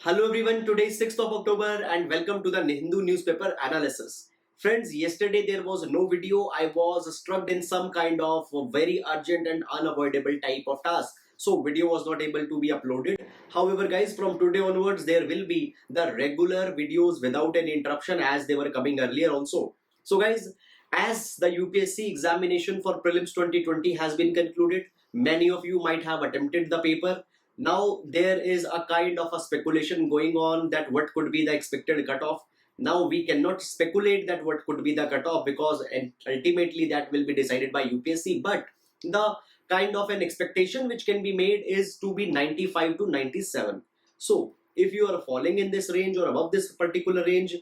Hello everyone, today is 6th of October and welcome to the Hindu newspaper analysis. Friends, yesterday there was no video. I was struck in some kind of very urgent and unavoidable type of task. So video was not able to be uploaded. However guys, from today onwards there will be the regular videos without any interruption as they were coming earlier also. So guys, as the UPSC examination for prelims 2020 has been concluded, many of you might have attempted the paper. Now there is a kind of a speculation going on that what could be the expected cutoff. Now we cannot speculate that what could be the cutoff because ultimately that will be decided by UPSC, but the kind of an expectation which can be made is to be 95 to 97. So if you are falling in this range or above this particular range,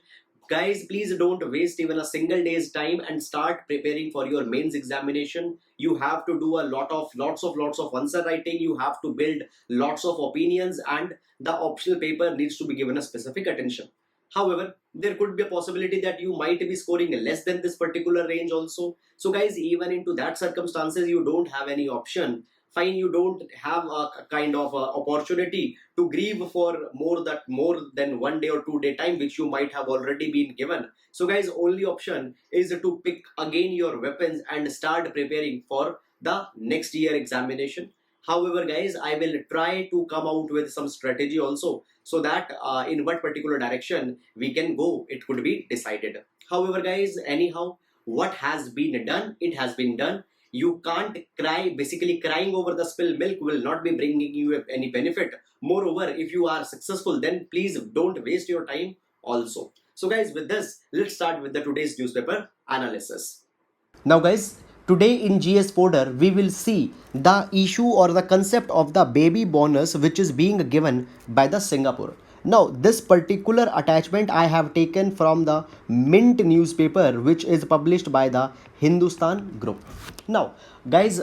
guys, please don't waste even a single day's time and start preparing for your mains examination. You have to do a lots of answer writing. You have to build lots of opinions, and the optional paper needs to be given a specific attention. However, there could be a possibility that you might be scoring less than this particular range also. So guys, even into that circumstances, you don't have any option. Fine, you don't have a kind of opportunity to grieve for more than 1 day or 2 day time which you might have already been given. So guys, only option is to pick again your weapons and start preparing for the next year examination. However guys, I will try to come out with some strategy also, so that in what particular direction we can go, it could be decided. However guys, anyhow, what has been done, it has been done. You can't cry. Basically, crying over the spilled milk will not be bringing you any benefit. Moreover, if you are successful, then please don't waste your time also. So guys, with this, let's start with the today's newspaper analysis. Now guys, today in GS folder we will see the issue or the concept of the baby bonus which is being given by the Singapore. Now this particular attachment I have taken from the Mint newspaper which is published by the Hindustan Group. Now guys,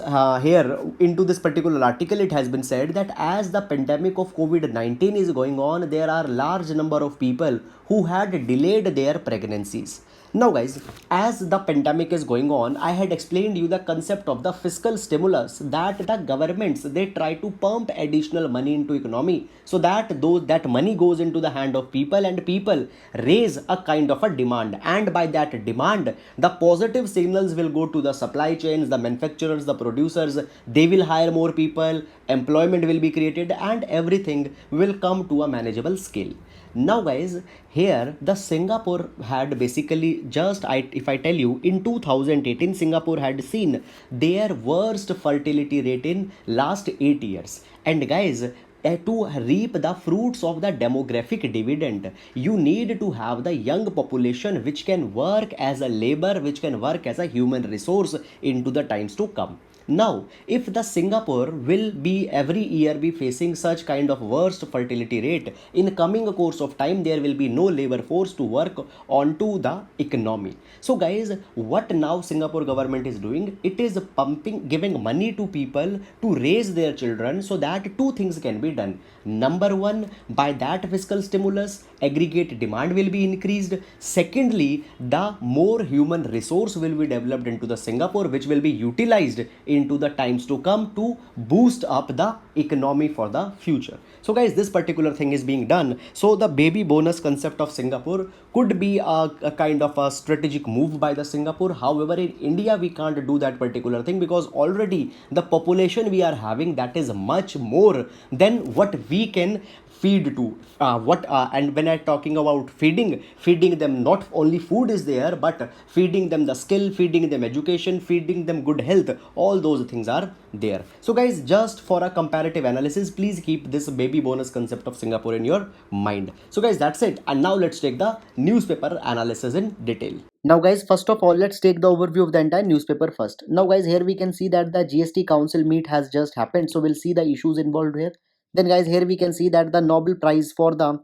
here into this particular article it has been said that as the pandemic of COVID-19 is going on, there are large number of people who had delayed their pregnancies. Now guys, as the pandemic is going on, I had explained you the concept of the fiscal stimulus, that the governments they try to pump additional money into economy so that that money goes into the hand of people and people raise a kind of a demand, and by that demand the positive signals will go to the supply chains, the manufacturers, the producers. They will hire more people, employment will be created, and everything will come to a manageable scale. Now guys, here the Singapore had basically just if I tell you, in 2018 Singapore had seen their worst fertility rate in last 8 years. And guys, to reap the fruits of the demographic dividend, you need to have the young population which can work as a labor, which can work as a human resource into the times to come. Now, if the Singapore will be every year be facing such kind of worst fertility rate, in coming course of time there will be no labor force to work onto the economy. So guys, what now Singapore government is doing? It is pumping, giving money to people to raise their children so that two things can be done. Number one, by that fiscal stimulus, aggregate demand will be increased. Secondly, the more human resource will be developed into the Singapore, which will be utilized into the times to come to boost up the economy for the future. So guys, this particular thing is being done. So the baby bonus concept of Singapore could be a kind of a strategic move by the Singapore. However, in India we can't do that particular thing because already the population we are having, that is much more than what we can feed to what and when I'm talking about feeding them, not only food is there, but feeding them the skill, feeding them education, feeding them good health, all those things are there. So guys, just for a comparative analysis, please keep this baby bonus concept of Singapore in your mind. So guys, that's it, and now let's take the newspaper analysis in detail. Now guys, first of all, let's take the overview of the entire newspaper first. Now guys, here we can see that the GST council meet has just happened, so we'll see the issues involved here. Then guys, here we can see that the Nobel Prize for the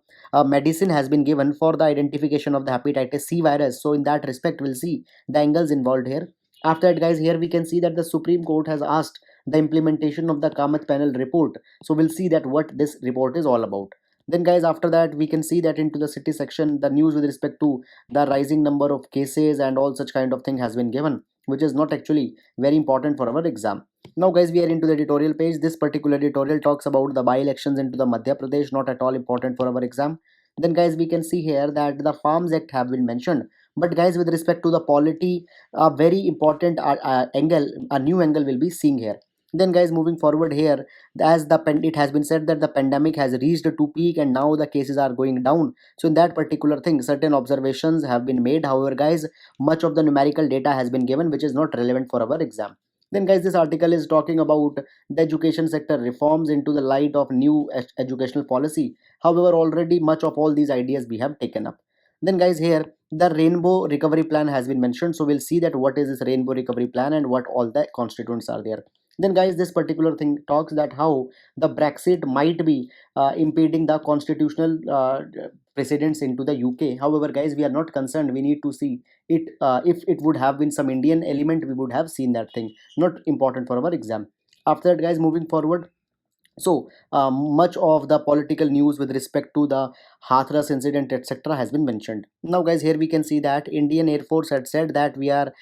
medicine has been given for the identification of the hepatitis C virus. So in that respect, we'll see the angles involved here. After that guys, here we can see that the Supreme Court has asked the implementation of the Kamath panel report. So we'll see that what this report is all about. Then guys, after that we can see that into the city section, the news with respect to the rising number of cases and all such kind of thing has been given. which is not actually very important for our exam. Now guys, we are into the editorial page. This particular editorial talks about the by-elections into the Madhya Pradesh, not at all important for our exam. Then guys, we can see here that the Farms Act have been mentioned. But guys, with respect to the polity, a very important angle, a new angle will be seeing here. Then guys, moving forward here, as it has been said that the pandemic has reached to peak and now the cases are going down. So in that particular thing, certain observations have been made. However guys, much of the numerical data has been given which is not relevant for our exam. Then guys, this article is talking about the education sector reforms into the light of new educational policy. However, already much of all these ideas we have taken up. Then guys, here the rainbow recovery plan has been mentioned, so we'll see that what is this rainbow recovery plan and what all the constituents are there. Then guys, this particular thing talks that how the Brexit might be impeding the constitutional precedents into the UK. However guys, we are not concerned. We need to see it. If it would have been some Indian element, we would have seen that thing. Not important for our exam. After that guys, moving forward, so much of the political news with respect to the Hathras incident etc has been mentioned. Now guys, here we can see that Indian Air Force had said that we are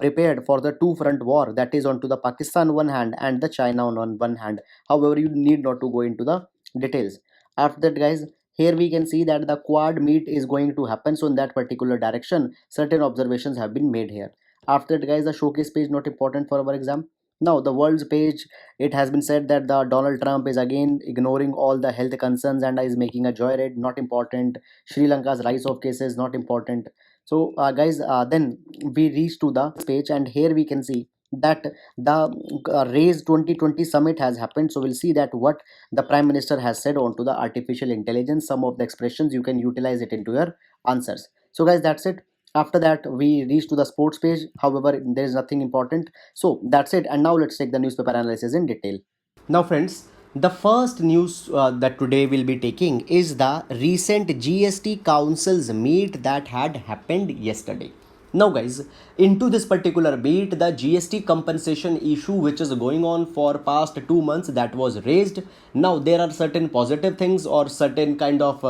prepared for the two front war, that is onto the Pakistan one hand and the China on one hand. However, you need not to go into the details. After that guys, here we can see that the quad meet is going to happen, so in that particular direction certain observations have been made here. After that guys, the showcase page not important for our exam. Now the world's page, it has been said that the Donald Trump is again ignoring all the health concerns and is making a joyride, not important. Sri Lanka's rise of cases, not important. So guys, then we reach to the page and here we can see that the raise 2020 summit has happened. So we'll see that what the prime minister has said onto the artificial intelligence. Some of the expressions you can utilize it into your answers. So guys, that's it. After that we reach to the sports page. However, there is nothing important. So that's it. And now let's take the newspaper analysis in detail. Now, friends, the first news that today we'll be taking is the recent GST Council's meet that had happened yesterday. Now, guys, into this particular meet, the GST compensation issue, which is going on for past 2 months, that was raised. Now, there are certain positive things or certain kind of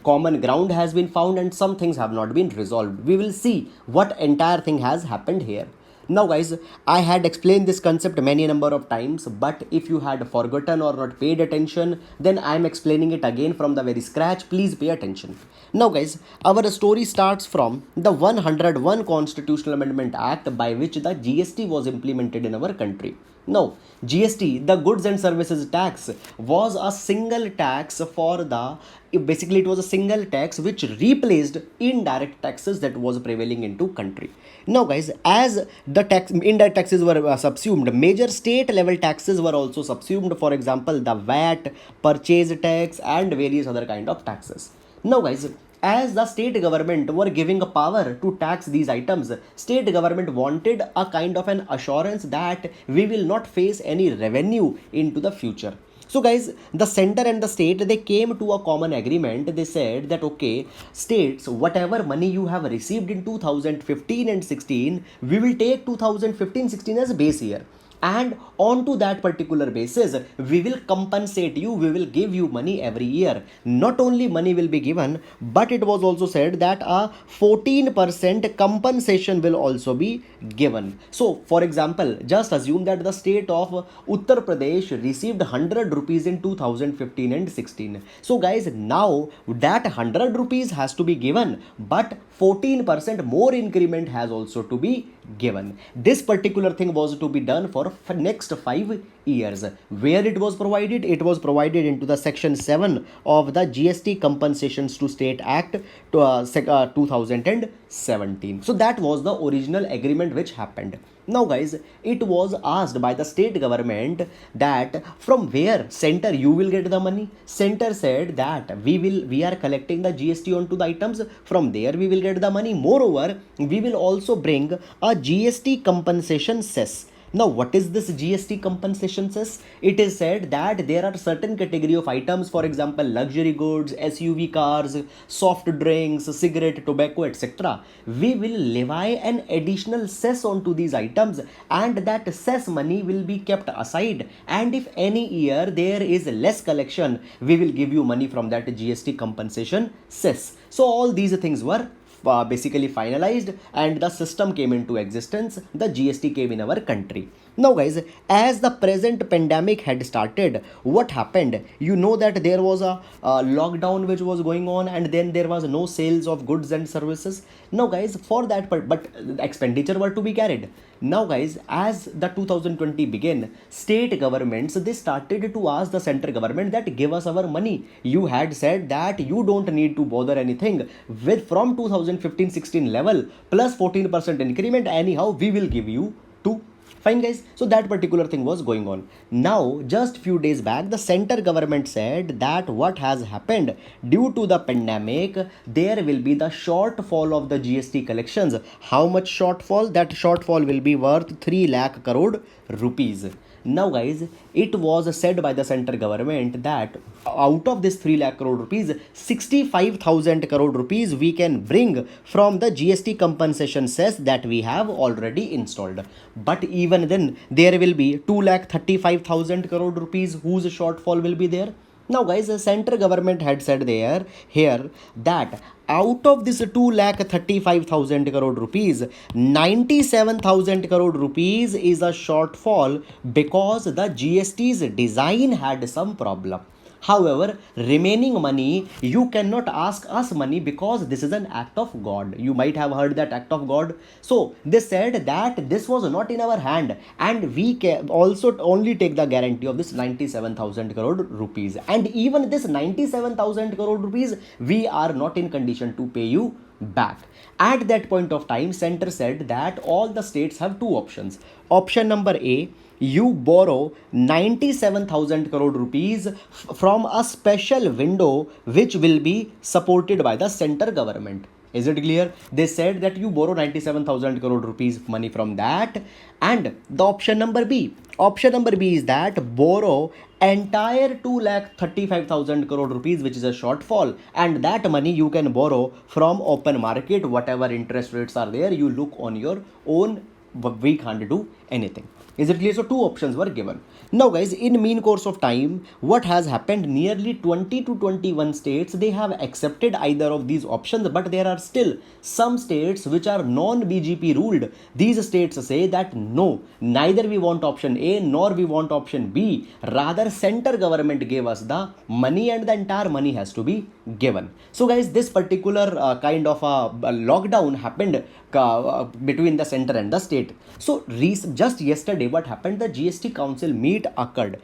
common ground has been found, and some things have not been resolved. We will see what entire thing has happened here. Now guys, I had explained this concept many number of times, but if you had forgotten or not paid attention, then I am explaining it again from the very scratch. Please pay attention. Now guys, our story starts from the 101 Constitutional Amendment Act by which the GST was implemented in our country. Now, GST, the goods and services tax, was a single tax for the, basically it was a single tax which replaced indirect taxes that was prevailing into country. Now guys, as the tax indirect taxes were subsumed, major state level taxes were also subsumed. For example, the VAT, purchase tax and various other kind of taxes. Now guys, as the state government were giving a power to tax these items, state government wanted a kind of an assurance that we will not face any revenue into the future. So guys, the center and the state, they came to a common agreement. They said that okay, states, whatever money you have received in 2015 and 16, we will take 2015-16 as base year, and on to that particular basis we will compensate you, we will give you money every year. Not only money will be given, but it was also said that a 14% compensation will also be given. So for example, just assume that the state of Uttar Pradesh received 100 rupees in 2015 and 16. So guys, now that 100 rupees has to be given, but 14% more increment has also to be given. This particular thing was to be done for next 5 years. Where it was provided? It was provided into the section 7 of the GST Compensations to State Act to, 2017. So that was the original agreement which happened. Now guys, it was asked by the state government that from where center you will get the money. Center said that we are collecting the GST onto the items, from there we will get the money. Moreover, we will also bring a GST compensation cess. Now, what is this GST compensation cess? It is said that there are certain category of items, for example, luxury goods, SUV cars, soft drinks, cigarette, tobacco, etc. We will levy an additional cess onto these items, and that cess money will be kept aside. And if any year there is less collection, we will give you money from that GST compensation cess. So all these things were basically finalized and the system came into existence. The GST came in our country. Now guys, as the present pandemic had started, what happened? You know that there was a lockdown which was going on, and then there was no sales of goods and services. Now guys, for that but expenditure were to be carried. Now guys, as the 2020 began, state governments, they started to ask the central government that give us our money. You had said that you don't need to bother anything with from 2015-16 level plus 14% increment, anyhow we will give you to. Fine guys, so that particular thing was going on. Now just few days back, the center government said that what has happened due to the pandemic, there will be the shortfall of the GST collections. How much shortfall? That shortfall will be worth 3 lakh crore rupees. Now guys, it was said by the central government that out of this 3 lakh crore rupees, 65,000 crore rupees we can bring from the GST compensation cess that we have already installed. But even then, there will be 2,35,000 crore rupees whose shortfall will be there. Now guys, the central government had said here that out of this 2,35,000 crore rupees, 97,000 crore rupees is a shortfall because the GST's design had some problem. However, remaining money, you cannot ask us money because this is an act of God. You might have heard that act of God. So they said that this was not in our hand, and we can also only take the guarantee of this 97,000 crore rupees. And even this 97,000 crore rupees, we are not in condition to pay you back. At that point of time, center said that all the states have two options. Option number A, you borrow 97,000 crore rupees from a special window which will be supported by the center government. Is it clear? They said that you borrow 97,000 crore rupees money from that. And the option number B is that borrow entire 2,35,000 crore rupees, which is a shortfall, and that money you can borrow from open market. Whatever interest rates are there, you look on your own. We can't do anything. Is it clear? So two options were given. Now guys, in mean course of time, what has happened, nearly 20 to 21 states, they have accepted either of these options, but there are still some states which are non-BJP ruled. These states say that no, neither we want option A nor we want option B. Rather, center government gave us the money and the entire money has to be given. So guys, this particular kind of a lockdown happened between the center and the state. So just yesterday, what happened? The GST Council meet occurred,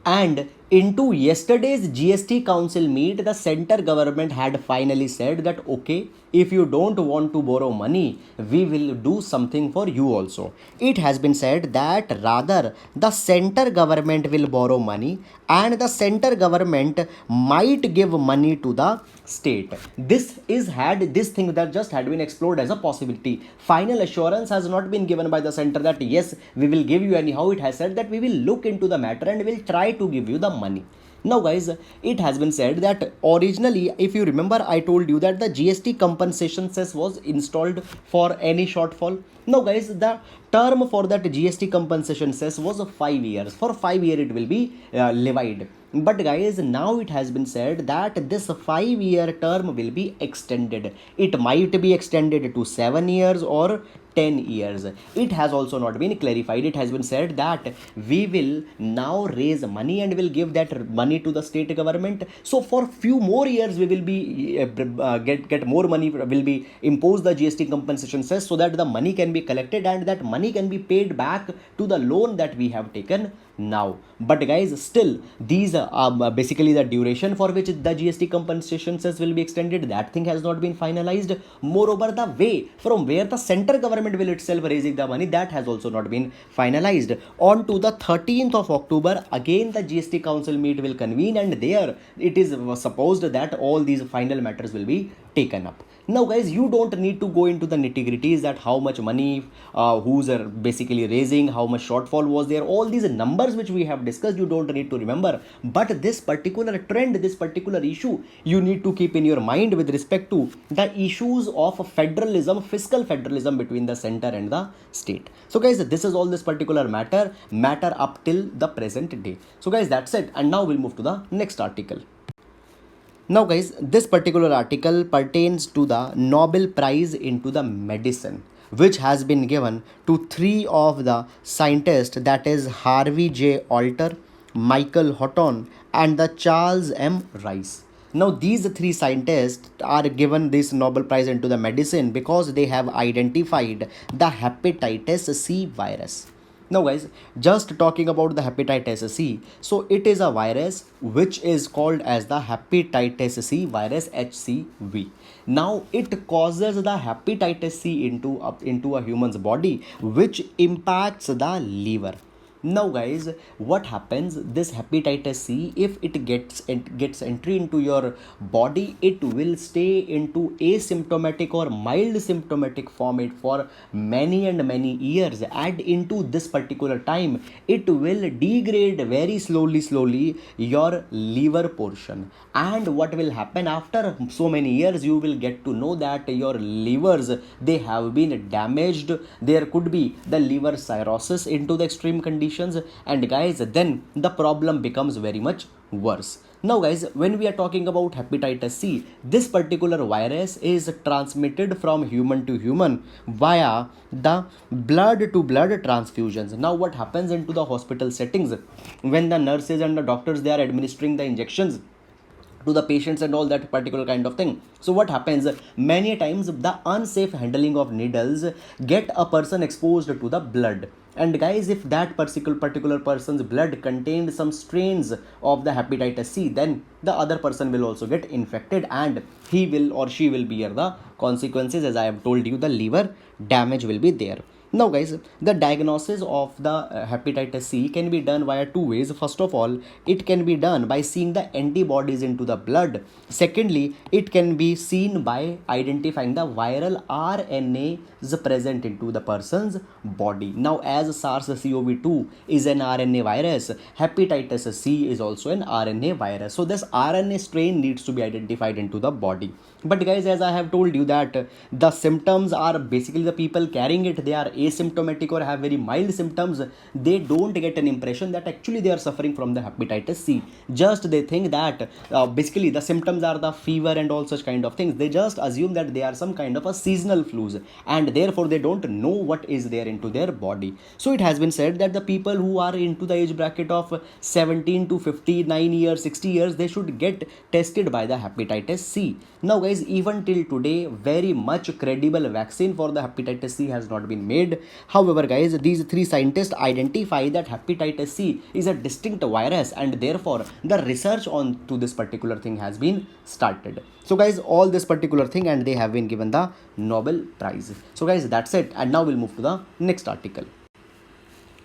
and into yesterday's GST Council meet, the center government had finally said that okay, if you don't want to borrow money, we will do something for you also. It has been said that rather the center government will borrow money and the center government might give money to the state. This thing that just had been explored as a possibility. Final assurance has not been given by the center that yes, we will give you anyhow. It has said that we will look into the matter and will try to give you the money. Now guys, it has been said that originally, if you remember, I told you that the GST compensation cess was installed for any shortfall. Now guys, the term for that GST compensation cess was 5 years. For 5 years it will be levied. But guys, now it has been said that this 5-year term will be extended. It might be extended to 7 years or 10 years. It has also not been clarified. It has been said that we will now raise money and will give that money to the state government. So for few more years we will be get more money, will be impose the GST compensation cess so that the money can be collected and that money can be paid back to the loan that we have taken now. But guys, still these are basically the duration for which the GST compensation cess will be extended. That thing has not been finalized. Moreover, the way from where the center government will itself raising the money, that has also not been finalized. On to the 13th of October, again the GST Council meet will convene, and there it is supposed that all these final matters will be taken up. Now guys, you don't need to go into the nitty-gritties that how much money who's basically raising, how much shortfall was there, all these numbers which we have discussed, you don't need to remember. But this particular trend, this particular issue, you need to keep in your mind with respect to the issues of federalism, fiscal federalism between the center and the state. So guys, this is all this particular matter up till the present day. So guys, that's it, and now we'll move to the next article. Now, guys, this particular article pertains to the Nobel Prize into the medicine, which has been given to three of the scientists, that is Harvey J. Alter, Michael Houghton, and the Charles M. Rice. Now, these three scientists are given this Nobel Prize into the medicine because they have identified the hepatitis C virus. Now, guys, just talking about the hepatitis C. So, it is a virus which is called as the hepatitis C virus HCV. Now, it causes the hepatitis C into a human's body, which impacts the liver. Now, guys, what happens? This hepatitis C, if it gets entry into your body, it will stay into asymptomatic or mild symptomatic form it for many and many years, and into this particular time it will degrade very slowly your liver portion. And what will happen after so many years, you will get to know that your livers, they have been damaged. There could be the liver cirrhosis into the extreme conditions, and guys, then the problem becomes very much worse. Now, guys, when we are talking about hepatitis C, this particular virus is transmitted from human to human via the blood to blood transfusions. Now, what happens into the hospital settings when the nurses and the doctors, they are administering the injections to the patients and all that particular kind of thing? So what happens, many times the unsafe handling of needles get a person exposed to the blood. And guys, if that particular person's blood contained some strains of the hepatitis C, then the other person will also get infected, and he will or she will bear the consequences. As I have told you, the liver damage will be there. Now, guys, the diagnosis of the hepatitis C can be done via two ways. First of all, it can be done by seeing the antibodies into the blood. Secondly, it can be seen by identifying the viral RNAs present into the person's body. Now, as SARS-CoV-2 is an RNA virus, hepatitis C is also an RNA virus. So, this RNA strain needs to be identified into the body. But guys, as I have told you that the symptoms are basically the people carrying it, they are asymptomatic or have very mild symptoms. They don't get an impression that actually they are suffering from the hepatitis C. Just they think that basically the symptoms are the fever and all such kind of things. They just assume that they are some kind of a seasonal flus, and therefore they don't know what is there into their body. So it has been said that the people who are into the age bracket of 17 to 59 years, 60 years, they should get tested by the hepatitis C. Now, guys, even till today, very much credible vaccine for the hepatitis C has not been made. However, guys, these three scientists identify that hepatitis C is a distinct virus, and therefore the research on to this particular thing has been started. So, guys, all this particular thing, and they have been given the Nobel Prize. So, guys, that's it, and now we'll move to the next article.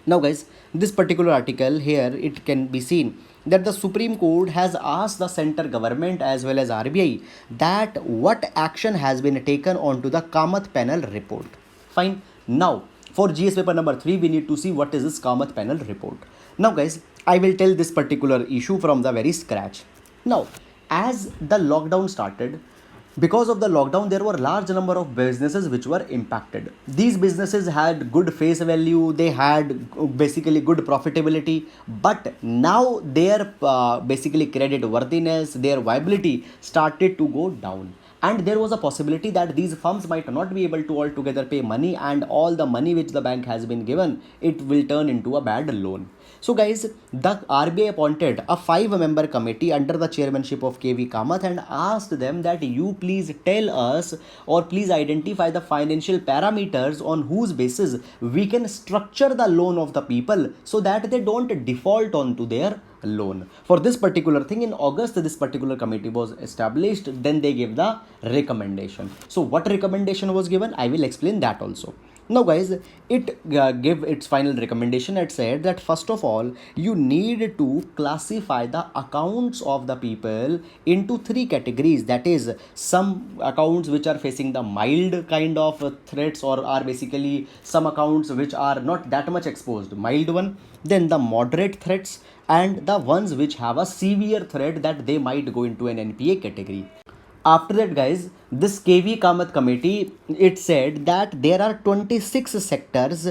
Now, guys, this particular article here, it can be seen that the Supreme Court has asked the center government as well as RBI that what action has been taken onto the Kamath panel report. Fine. Now, for GS paper number 3, we need to see what is this Kamath panel report. Now, guys, I will tell this particular issue from the very scratch. Now, as the lockdown started, because of the lockdown, there were large number of businesses which were impacted. These businesses had good face value, they had basically good profitability, but now their basically credit worthiness, their viability started to go down, and there was a possibility that these firms might not be able to altogether pay money, and all the money which the bank has been given, it will turn into a bad loan. So, guys, the RBI appointed a 5-member committee under the chairmanship of KV Kamath and asked them that you please tell us or please identify the financial parameters on whose basis we can structure the loan of the people so that they don't default onto their loan. For this particular thing, in August, this particular committee was established. Then they gave the recommendation. So, what recommendation was given? I will explain that also. Now, guys, it gave its final recommendation. It said that first of all, you need to classify the accounts of the people into three categories. That is, some accounts which are facing the mild kind of threats, or are basically some accounts which are not that much exposed, mild one. Then the moderate threats, and the ones which have a severe threat that they might go into an NPA category. After that, guys, this KV Kamath committee, it said that there are 26 sectors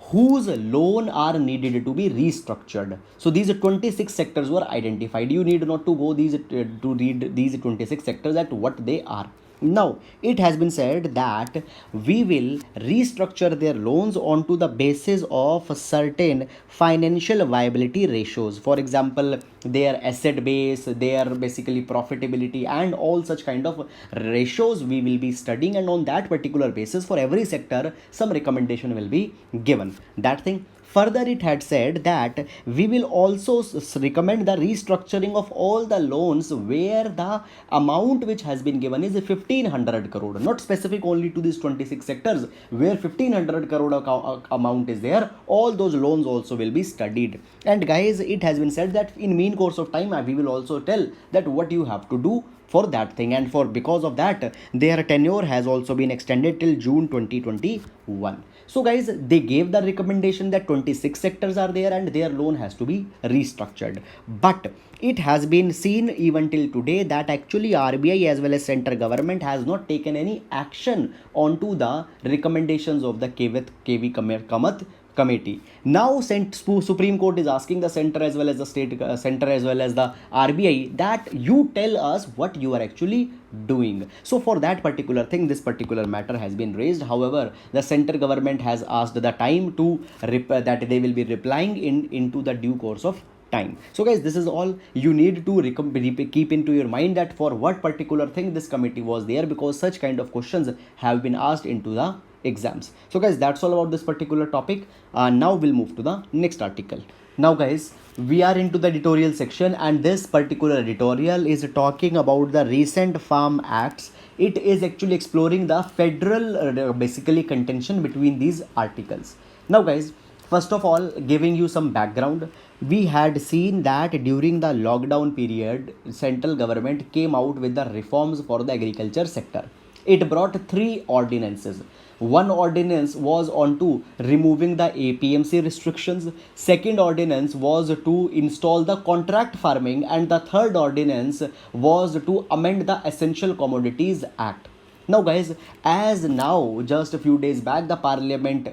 whose loan are needed to be restructured. So these 26 sectors were identified. You need not to go these to read these 26 sectors at what they are. Now, it has been said that we will restructure their loans onto the basis of certain financial viability ratios. For example, their asset base, their basically profitability, and all such kind of ratios we will be studying. And on that particular basis, for every sector, some recommendation will be given. That thing. Further, it had said that we will also recommend the restructuring of all the loans where the amount which has been given is 1500 crore, not specific only to these 26 sectors. Where 1500 crore amount is there, all those loans also will be studied. And guys, it has been said that in mean course of time, we will also tell that what you have to do for that thing, and for because of that their tenure has also been extended till June 2021. So guys, they gave the recommendation that 26 sectors are there and their loan has to be restructured. But it has been seen even till today that actually RBI as well as central government has not taken any action onto the recommendations of the KV Kamath committee. Now Supreme Court is asking the center as well as the state center as well as the RBI that you tell us what you are actually doing. So for that particular thing, this particular matter has been raised. However, the center government has asked the time to that they will be replying into the due course of time. So guys, this is all you need to keep into your mind, that for what particular thing this committee was there, because such kind of questions have been asked into the exams. So guys, that's all about this particular topic. Now we'll move to the next article. Now guys, we are into the editorial section, and this particular editorial is talking about the recent farm acts. It is actually exploring the federal basically contention between these articles. Now guys, first of all, giving you some background, we had seen that during the lockdown period, central government came out with the reforms for the agriculture sector. It brought three ordinances. One ordinance was on to removing the APMC restrictions. Second ordinance was to install the contract farming, and the third ordinance was to amend the Essential Commodities Act. Now guys, as now just a few days back the parliament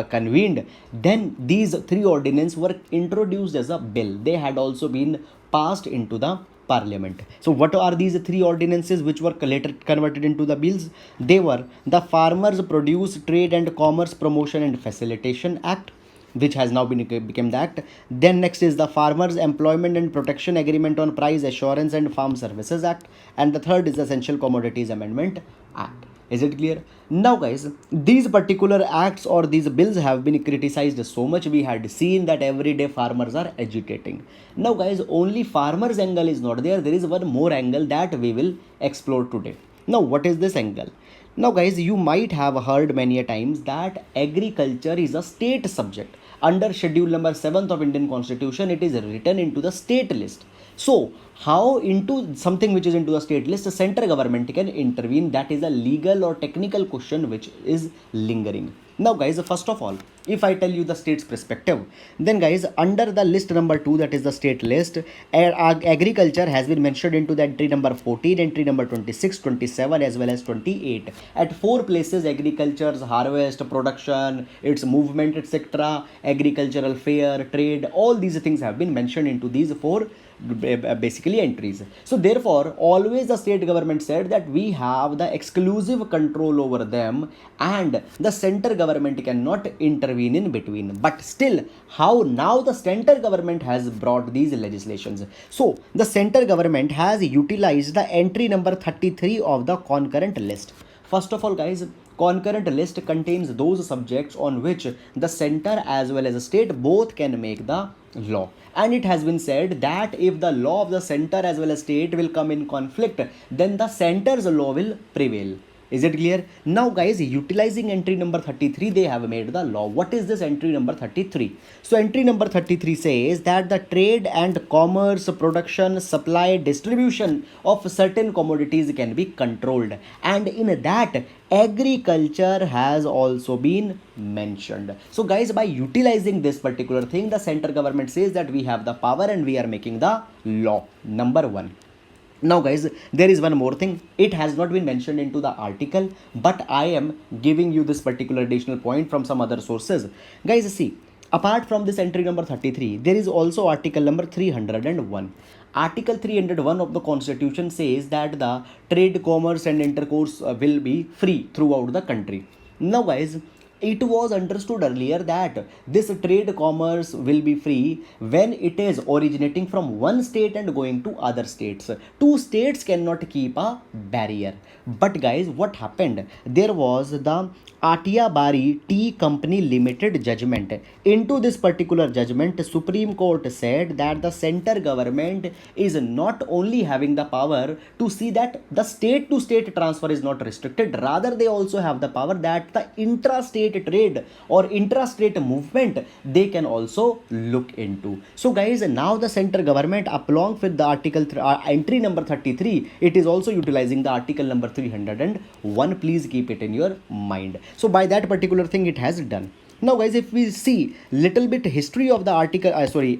convened, then these three ordinances were introduced as a bill. They had also been passed into the parliament. So what are these three ordinances which were later converted into the bills? They were the Farmers Produce Trade and Commerce Promotion and Facilitation Act, which has now become the act. Then next is the Farmers Employment and Protection Agreement on Price Assurance and Farm Services Act, and the third is Essential Commodities Amendment Act. Is it clear? Now guys, these particular acts or these bills have been criticized so much. We had seen that everyday farmers are agitating. Now guys, only farmers angle is not there. There is one more angle that we will explore today. Now what is this angle? Now guys, you might have heard many a times that agriculture is a state subject. Under schedule number 7th of Indian Constitution, it is written into the state list. So how into something which is into the state list, the central government can intervene? That is a legal or technical question which is lingering. Now guys, first of all, if I tell you the state's perspective, then guys, under the list number 2, that is the state list, agriculture has been mentioned into the entry number 14, entry number 26, 27 as well as 28. At 4 places, agriculture's harvest, production, its movement, etc., agricultural fair, trade, all these things have been mentioned into these 4 basically entries. So therefore, always the state government said that we have the exclusive control over them and the center government cannot intervene in between. But still, how now the center government has brought these legislations? So the center government has utilized the entry number 33 of the concurrent list. First of all guys, concurrent list contains those subjects on which the center as well as the state both can make the law. And it has been said that if the law of the center as well as state will come in conflict, then the center's law will prevail. Is it clear? Now guys, utilizing entry number 33, they have made the law. What is this entry number 33? So entry number 33 says that the trade and commerce, production, supply, distribution of certain commodities can be controlled. And in that, agriculture has also been mentioned. So guys, by utilizing this particular thing, the center government says that we have the power and we are making the law. Number 1. Now guys, there is one more thing. It has not been mentioned into the article, but I am giving you this particular additional point from some other sources. Guys, see, apart from this entry number 33, there is also article number 301. Article 301 of the constitution says that the trade, commerce and intercourse will be free throughout the country. Now guys, it was understood earlier that this trade commerce will be free when it is originating from one state and going to other states. Two states cannot keep a barrier. But guys, what happened? There was the Atia Bari Tea Company Limited judgment. Into this particular judgment, Supreme Court said that the center government is not only having the power to see that the state to state transfer is not restricted, rather they also have the power that the intra-state trade or intra-state movement they can also look into. So guys, now the center government along with the entry number 33, it is also utilizing the article number 301. Please keep it in your mind. So by that particular thing it has done. Now guys, if we see little bit history of the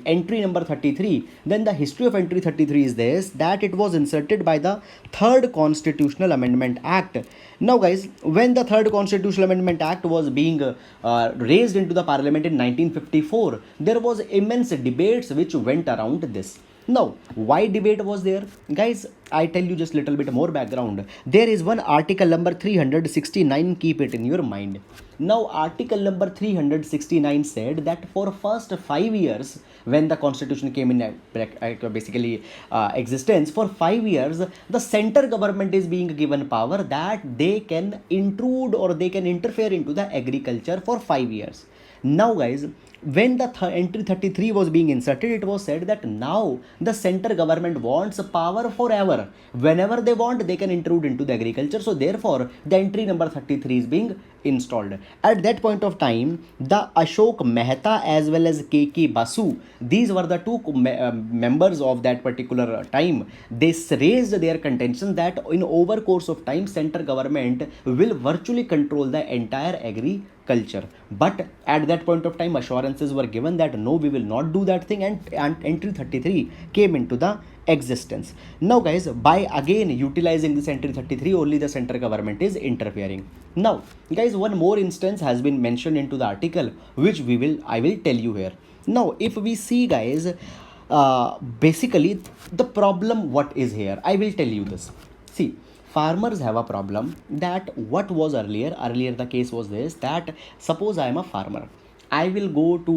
entry number 33, then the history of entry 33 is this, that it was inserted by the third constitutional amendment act. Now guys, when the third constitutional amendment act was being raised into the parliament in 1954, there was immense debates which went around this. Now, why debate was there? Guys, I tell you just little bit more background. There is one article number 369, keep it in your mind. Now, article number 369 said that for first 5 years, when the constitution came in existence, for 5 years, the center government is being given power that they can intrude or they can interfere into the agriculture for 5 years. Now guys, when the entry 33 was being inserted, it was said that now the center government wants power forever. Whenever they want, they can intrude into the agriculture. So therefore, the entry number 33 is being installed. At that point of time, the Ashok Mehta as well as K.K. Basu, these were the two members of that particular time. They raised their contention that in over course of time, center government will virtually control the entire agriculture. But at that point of time, assurances were given that no, we will not do that thing, and entry 33 came into the existence. Now guys, by again utilizing this entry 33, only the center government is interfering. Now guys, one more instance has been mentioned into the article, which I will tell you here. Now if we see guys, basically the problem what is here, I will tell you this. See, farmers have a problem that what was earlier the case was this, that suppose I am a farmer, I will go to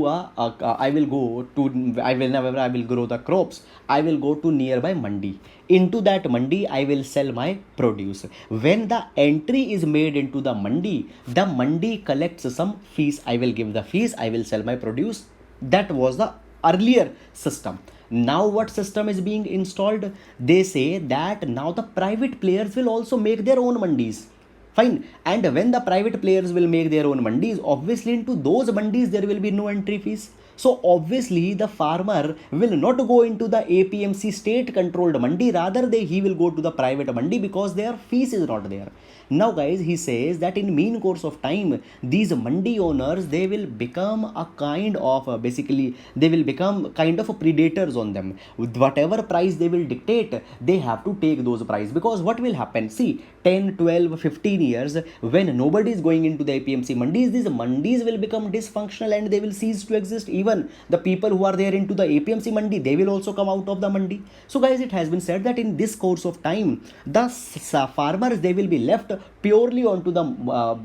whenever I will grow the crops, I will go to nearby mandi. Into that mandi, I will sell my produce. When the entry is made into the mandi collects some fees. I will give the fees, I will sell my produce. That was the earlier system. Now what system is being installed? They say that now the private players will also make their own mandis. Fine. And when the private players will make their own mandis, obviously into those mandis there will be no entry fees. So obviously the farmer will not go into the APMC state controlled mandi, rather he will go to the private mandi because their fees is not there. Now guys, he says that in mean course of time, these mandi owners, they will become a kind of they will become kind of predators on them. With whatever price they will dictate, they have to take those price, because what will happen? See, 10, 12, 15 years, when nobody is going into the APMC mandis, these mandis will become dysfunctional and they will cease to exist. Even the people who are there into the APMC mandi, they will also come out of the mandi. So guys, it has been said that in this course of time, the farmers, they will be left purely onto the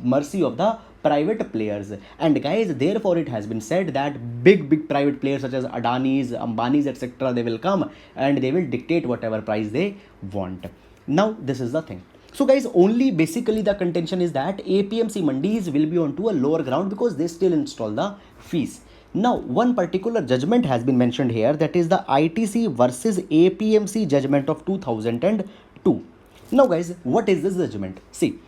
mercy of the private players. And guys, therefore it has been said that big private players such as Adanis, Ambanis, etc., they will come and they will dictate whatever price they want. Now this is the thing. So guys, only basically the contention is that APMC mandis will be onto a lower ground because they still install the fees. Now, one particular judgment has been mentioned here, that is the ITC versus APMC judgment of 2002. Now guys, what is this judgment? See,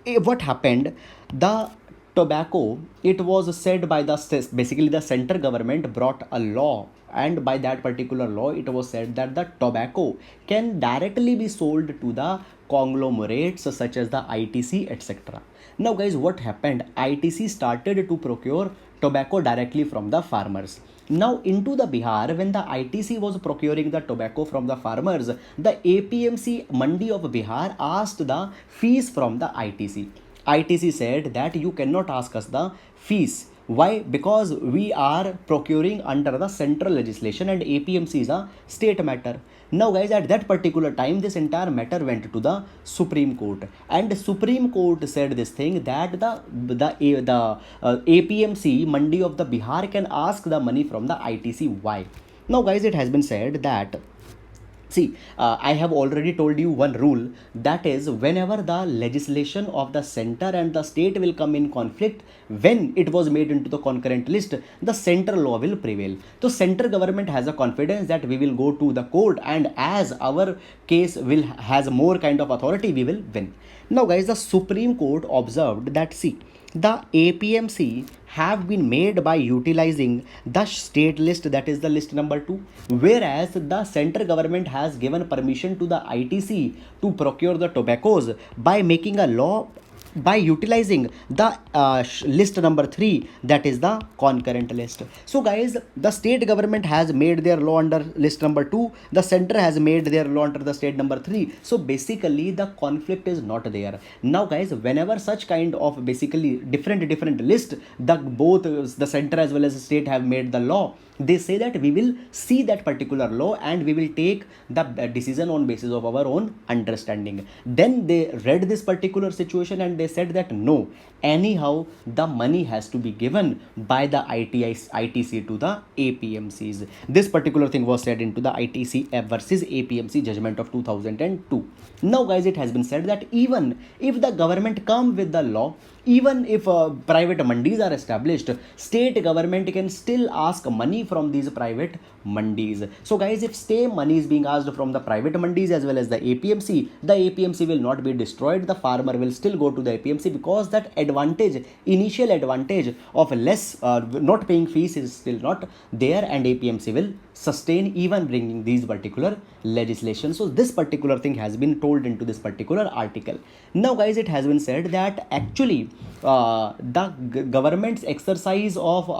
what happened? The tobacco, it was said by the center government brought a law, and by that particular law it was said that the tobacco can directly be sold to the conglomerates such as the ITC, etc. Now guys, what happened? ITC started to procure tobacco directly from the farmers. Now into the Bihar, when the ITC was procuring the tobacco from the farmers, the APMC Mandi of Bihar asked the fees from the ITC. ITC said that you cannot ask us the fees. Why? Because we are procuring under the central legislation and APMC is a state matter. Now guys, at that particular time this entire matter went to the Supreme Court, and the Supreme Court said this thing that the APMC Mandi of the Bihar can ask the money from the ITC. Why? Now guys, it has been said that, see, I have already told you one rule, that is, whenever the legislation of the center and the state will come in conflict, when it was made into the concurrent list, the center law will prevail. So center government has a confidence that we will go to the court, and as our case will has more kind of authority, we will win. Now guys, the Supreme Court observed that, see, the APMC have been made by utilizing the state list, that is the list number 2, whereas the central government has given permission to the ITC to procure the tobaccos by making a law by utilizing the list number 3, that is the concurrent list. So guys, the state government has made their law under list number 2, the center has made their law under the state number 3. So basically the conflict is not there. Now guys, whenever such kind of basically different list, the both the center as well as the state have made the law, they say that we will see that particular law and we will take the decision on basis of our own understanding. Then they read this particular situation and they said that no, anyhow the money has to be given by the ITC to the APMCs. This particular thing was said into the ITC versus APMC judgment of 2002. Now guys, it has been said that even if the government come with the law, even if private mandis are established, state government can still ask money from these private mandis. So guys, if same money is being asked from the private mandis as well as the APMC will not be destroyed. The farmer will still go to the APMC because that advantage, initial advantage of less not paying fees is still not there, and APMC will sustain even bringing these particular legislation. So this particular thing has been told into this particular article. Now guys, it has been said that actually the government's exercise of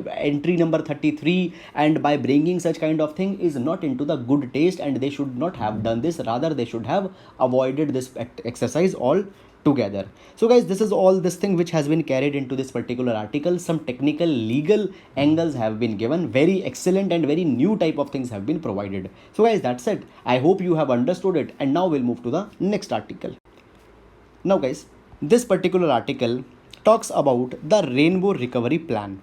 entry number 33 and by bringing such kind of thing is not into the good taste, and they should not have done this. Rather, they should have avoided this exercise all together. So guys, this is all this thing which has been carried into this particular article. Some technical legal angles have been given, very excellent and very new type of things have been provided. So guys, that's it. I hope you have understood it, and now we'll move to the next article. Now guys, this particular article talks about the Rainbow Recovery Plan.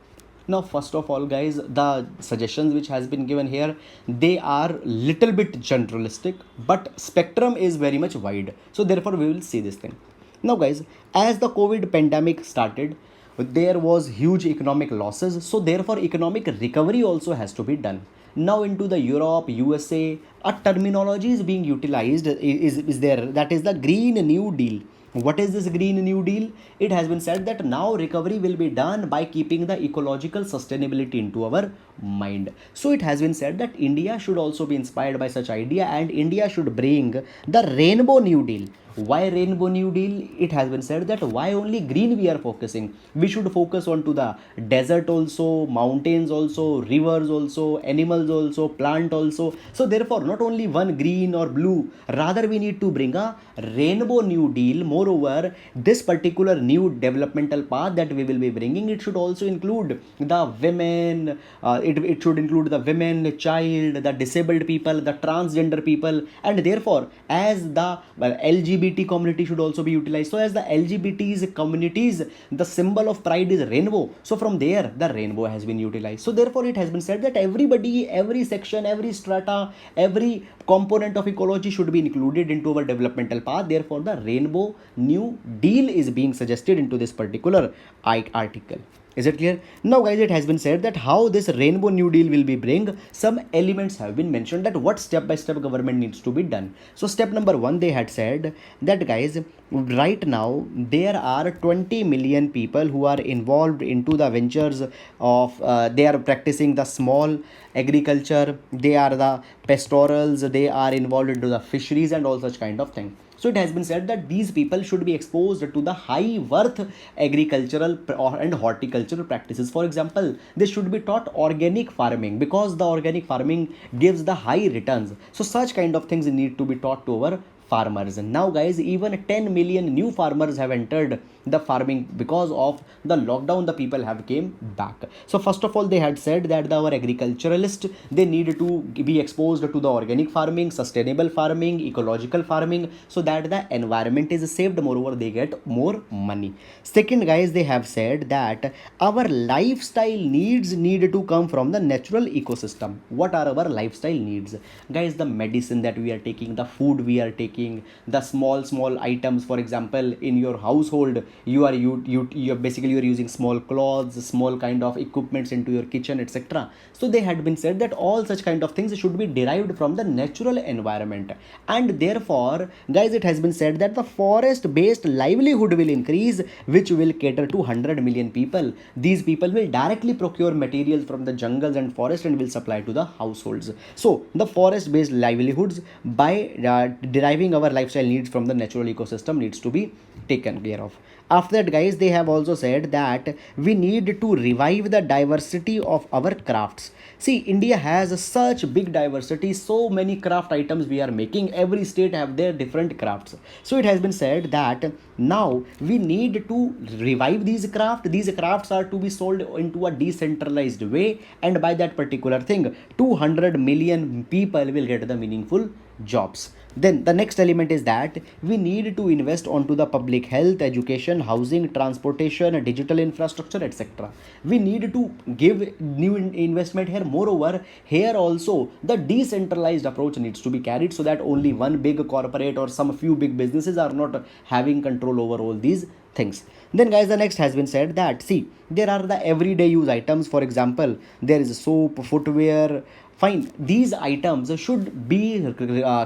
Now first of all guys, the suggestions which has been given here, they are little bit generalistic, but spectrum is very much wide. So therefore we will see this thing. Now guys, as the COVID pandemic started, there was huge economic losses. So therefore economic recovery also has to be done. Now into the Europe, USA, a terminology is being utilized is there, that is the Green New Deal. What is this Green New Deal? It has been said that now recovery will be done by keeping the ecological sustainability into our mind. So it has been said that India should also be inspired by such idea, and India should bring the Rainbow New Deal. Why Rainbow New Deal? It has been said that why only green we are focusing. We should focus on to the desert also, mountains also, rivers also, animals also, plant also. So therefore not only one green or blue, rather we need to bring a Rainbow New Deal. Moreover, this particular new developmental path that we will be bringing, it should also include the women, it should include the women, the child, the disabled people, the transgender people, and therefore as the LGBT community should also be utilized. So as the LGBTs communities, the symbol of pride is rainbow. So from there the rainbow has been utilized. So therefore it has been said that everybody, every section, every strata, every component of ecology should be included into our developmental path. Therefore the Rainbow New Deal is being suggested into this particular article. Is it clear? Now guys, it has been said that how this Rainbow New Deal will be bring, some elements have been mentioned that what step by step government needs to be done. So step number 1, they had said that guys, right now there are 20 million people who are involved into the ventures of they are practicing the small agriculture, they are the pastorals, they are involved into the fisheries and all such kind of thing. So it has been said that these people should be exposed to the high worth agricultural and horticultural practices. For example, they should be taught organic farming because the organic farming gives the high returns. So such kind of things need to be taught to our farmers. And now guys, even 10 million new farmers have entered the farming because of the lockdown. The people have came back. So first of all, they had said that our agriculturalists, they need to be exposed to the organic farming, sustainable farming, ecological farming, so that the environment is saved. Moreover, they get more money. Second guys, they have said that our lifestyle needs need to come from the natural ecosystem. What are our lifestyle needs? Guys, the medicine that we are taking, the food we are taking, the small items. For example, in your household, you basically you are using small clothes, small kind of equipments into your kitchen, etc. So they had been said that all such kind of things should be derived from the natural environment. And therefore guys, it has been said that the forest based livelihood will increase, which will cater to 100 million people. These people will directly procure materials from the jungles and forest and will supply to the households. So the forest based livelihoods, by deriving our lifestyle needs from the natural ecosystem, needs to be taken care of. After that guys, they have also said that we need to revive the diversity of our crafts. See, India has such big diversity, so many craft items we are making. Every state have their different crafts. So it has been said that now we need to revive these crafts. These crafts are to be sold into a decentralized way, and by that particular thing, 200 million people will get the meaningful jobs. Then the next element is that we need to invest onto the public health, education, housing, transportation, digital infrastructure, etc. We need to give new investment here. Moreover, here also the decentralized approach needs to be carried, so that only one big corporate or some few big businesses are not having control over all these things. Then guys, the next has been said that, see, there are the everyday use items. For example, there is soap, footwear. Fine, these items should be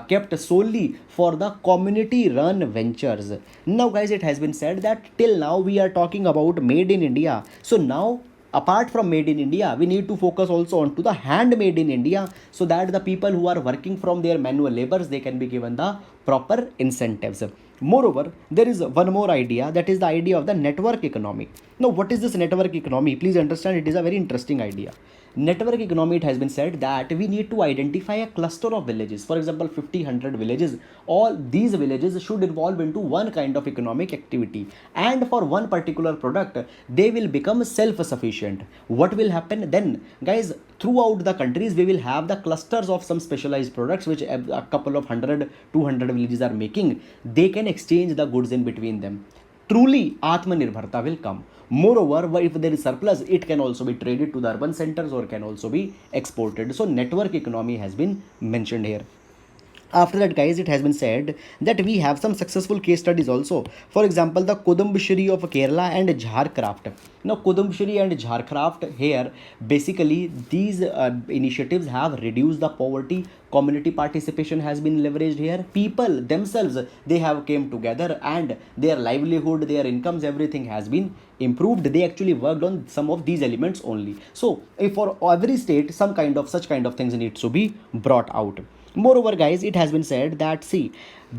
kept solely for the community run ventures. Now guys, it has been said that till now we are talking about made in India. So now, apart from made in India, we need to focus also on to the handmade in India, so that the people who are working from their manual labors, they can be given the proper incentives. Moreover, there is one more idea, that is the idea of the network economy. Now, what is this network economy? Please understand, it is a very interesting idea. Network economy, it has been said that we need to identify a cluster of villages. For example, 50, 100 villages. All these villages should evolve into one kind of economic activity, and for one particular product, they will become self-sufficient. What will happen then? Guys, throughout the countries, we will have the clusters of some specialized products which a couple of 100, 200 villages are making. They can exchange the goods in between them. Truly, Atmanirbharta will come. Moreover, if there is surplus, it can also be traded to the urban centers or can also be exported. So, network economy has been mentioned here. After that guys, it has been said that we have some successful case studies also. For example, the Kudumbashree of Kerala and Jharcraft. Now Kudumbashree and Jharcraft, here basically these initiatives have reduced the poverty. Community participation has been leveraged here. People themselves, they have came together, and their livelihood, their incomes, everything has been improved. They actually worked on some of these elements only. So if for every state, some kind of such kind of things needs to be brought out. Moreover guys, it has been said that, see,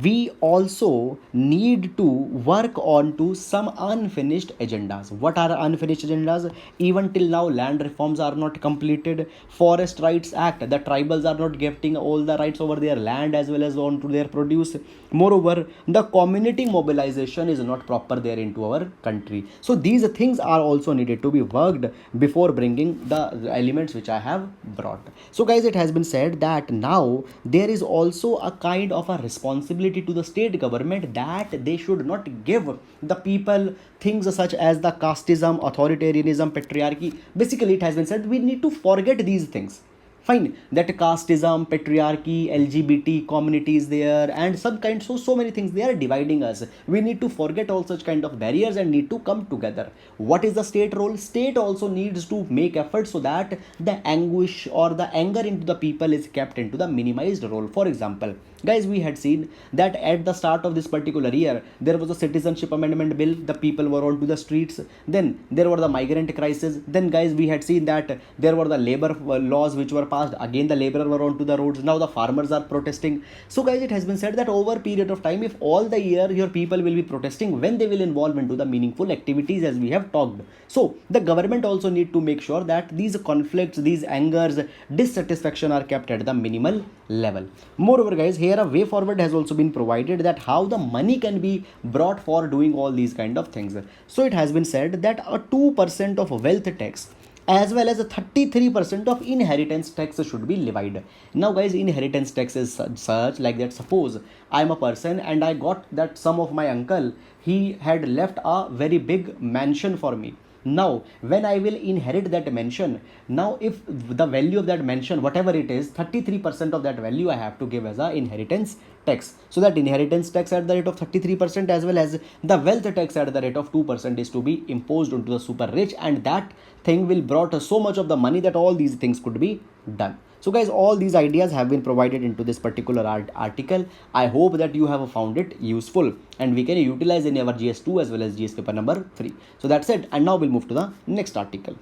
we also need to work on to some unfinished agendas. What are unfinished agendas? Even till now, land reforms are not completed. Forest Rights Act, the tribals are not getting all the rights over their land as well as on to their produce. Moreover, the community mobilization is not proper there into our country. So these things are also needed to be worked before bringing the elements which I have brought. So guys, it has been said that now there is also a kind of a responsibility to the state government, that they should not give the people things such as the casteism, authoritarianism, patriarchy. Basically, it has been said we need to forget these things. Fine, that casteism, patriarchy, LGBT communities there, and some kind, so many things, they are dividing us. We need to forget all such kind of barriers and need to come together. What is the state role? State also needs to make efforts so that the anguish or the anger into the people is kept into the minimized role. For example, guys, we had seen that at the start of this particular year, there was a citizenship amendment bill. The people were on to the streets. Then there were the migrant crisis. Then guys, we had seen that there were the labor laws which were fast, again the laborer were onto the roads, now the farmers are protesting. So guys, it has been said that over a period of time, if all the year your people will be protesting, when they will involve into the meaningful activities as we have talked. So the government also need to make sure that these conflicts, these angers, dissatisfaction are kept at the minimal level. Moreover guys, here a way forward has also been provided that how the money can be brought for doing all these kind of things. So it has been said that a 2% of wealth tax as well as a 33% of inheritance tax should be levied. Now guys, inheritance tax is such like that, suppose I am a person and I got that some of my uncle, he had left a very big mansion for me. Now when I will inherit that mansion, now if the value of that mansion whatever it is, 33% of that value I have to give as a inheritance tax. So that inheritance tax at the rate of 33% as well as the wealth tax at the rate of 2% is to be imposed onto the super rich, and that thing will brought so much of the money that all these things could be done. So guys, all these ideas have been provided into this particular article. I hope that you have found it useful and we can utilize in our GS2 as well as GS paper number 3. So that's it, and now we'll move to the next article.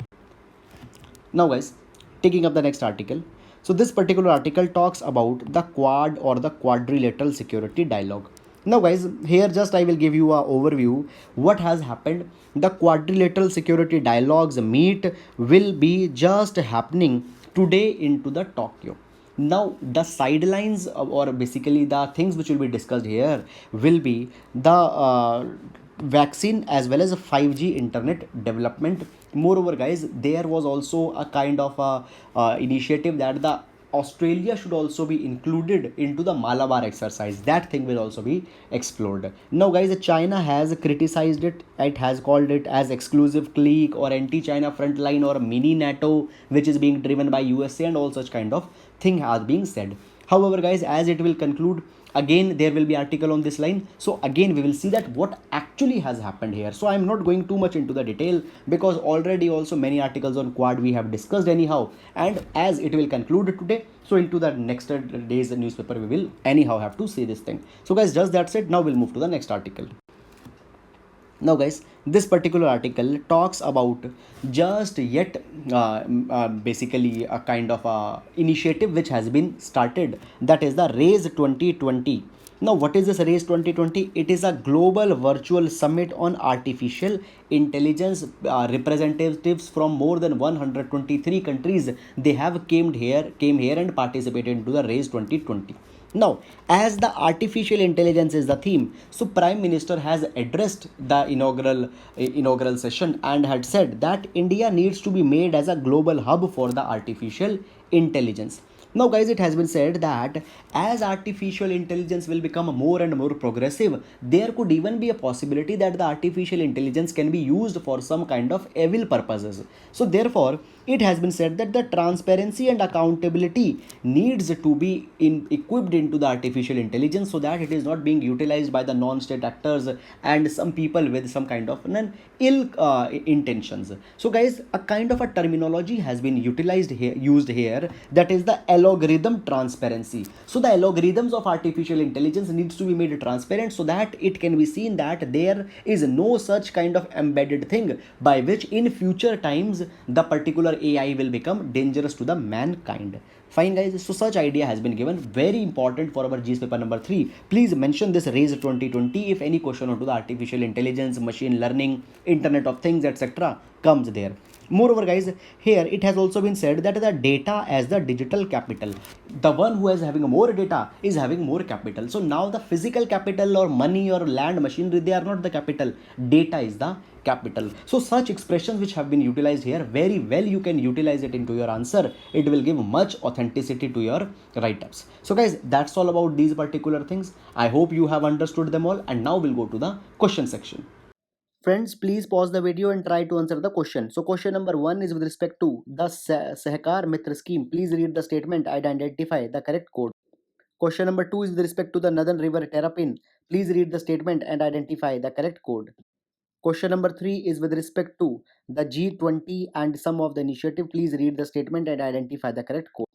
Now guys, taking up the next article. So this particular article talks about the quad or the quadrilateral security dialogue. Now guys, here just I will give you a overview what has happened. The quadrilateral security dialogues meet will be just happening today into the Tokyo. Now the sidelines or basically the things which will be discussed here will be the vaccine as well as 5G internet development. Moreover guys, there was also a kind of a initiative that the Australia should also be included into the Malabar exercise. That thing will also be explored. Now guys, China has criticized it. It has called it as exclusive clique or anti-China frontline or mini NATO, which is being driven by USA, and all such kind of thing has been said. However guys, as it will conclude, again there will be article on this line. So again we will see that what actually has happened here. So I am not going too much into the detail because already also many articles on quad we have discussed anyhow, and as it will conclude today, so into the next day's newspaper we will anyhow have to see this thing. So guys, just that's it. Now we'll move to the next article. Now guys, this particular article talks about just yet basically a kind of a initiative which has been started, that is the raise 2020. Now what is this raise 2020? It is a global virtual summit on artificial intelligence. Representatives from more than 123 countries, they have came here and participated into the raise 2020. Now, as the artificial intelligence is the theme, so Prime Minister has addressed the inaugural session and had said that India needs to be made as a global hub for the artificial intelligence. Now guys, it has been said that as artificial intelligence will become more and more progressive, there could even be a possibility that the artificial intelligence can be used for some kind of evil purposes. So therefore, it has been said that the transparency and accountability needs to be equipped into the artificial intelligence so that it is not being utilized by the non-state actors and some people with some kind of ill intentions. So guys, a kind of a terminology has been used here, that is the algorithm transparency. So the algorithms of artificial intelligence needs to be made transparent so that it can be seen that there is no such kind of embedded thing by which in future times the particular AI will become dangerous to the mankind. Fine guys, so such idea has been given, very important for our GS paper number 3. Please mention this raise 2020 if any question onto the artificial intelligence, machine learning, internet of things, etc. comes there. Moreover guys, here it has also been said that the data as the digital capital, the one who is having more data is having more capital. So now the physical capital or money or land machinery, they are not the capital, data is the capital. So such expressions which have been utilized here, very well you can utilize it into your answer. It will give much authenticity to your write-ups. So guys, that's all about these particular things. I hope you have understood them all, and now we'll go to the question section. Friends, please pause the video and try to answer the question. So question number 1 is with respect to the Sehkar Mitra scheme. Please read the statement and identify the correct code. Question number 2 is with respect to the Northern River Terrapin. Please read the statement and identify the correct code. Question number 3 is with respect to the G20 and some of the initiative. Please read the statement and identify the correct code.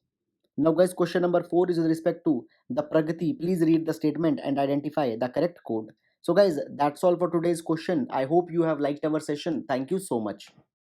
Now guys, question number 4 is with respect to the Pragati. Please read the statement and identify the correct code. So guys, that's all for today's question. I hope you have liked our session. Thank you so much.